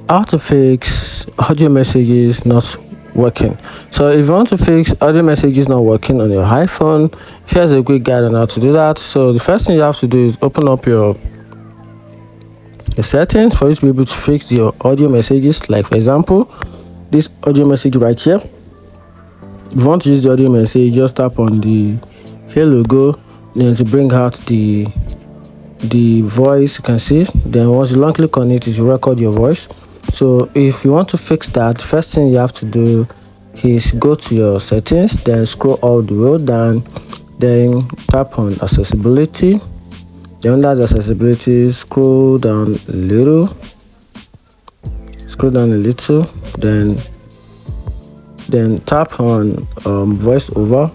how to fix audio messages not working. So if you want to fix audio messages not working on your iPhone, here's a quick guide on how to do that. So the first thing you have to do is open up your settings for you to be able to fix your audio messages. Like for example, this audio message right here. If you want to use the audio message, just tap on the here logo, then to bring out the voice, you can see. Then once you long click on it, will record your voice. So if you want to fix that, the first thing you have to do is go to your settings, then scroll all the way down, then tap on accessibility. Then under the accessibility, scroll down a little, then tap on voiceover.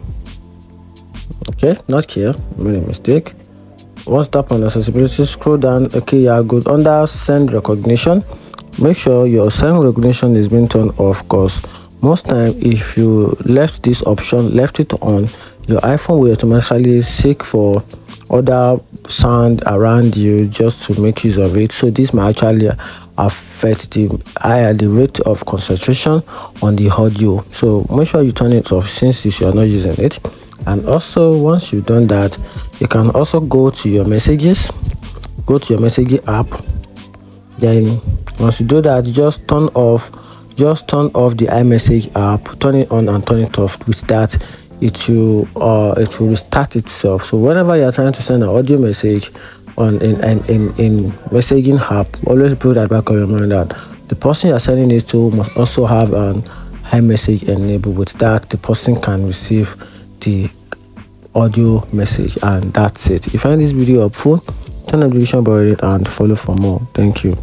Okay, not here, I made a mistake. Once tap on accessibility, scroll down. Okay, yeah, good. Under send recognition, make sure your send recognition is being turned off, because most time if you left this option, left it on, your iPhone will automatically seek for other sound around you just to make use of it. So this might actually affect the rate of concentration on the audio. So make sure you turn it off since you are not using it. And also, once you've done that, you can also go to your messages, go to your messaging app. Then once you do that, just turn off the iMessage app, turn it on and turn it off. With that, it will restart itself. So whenever you are trying to send an audio message on in messaging app, always put that back on your mind that the person you are sending it to must also have an iMessage enabled. With that, the person can receive the audio message, and that's it. If you find this video helpful, turn on the notification bell and follow for more. Thank you.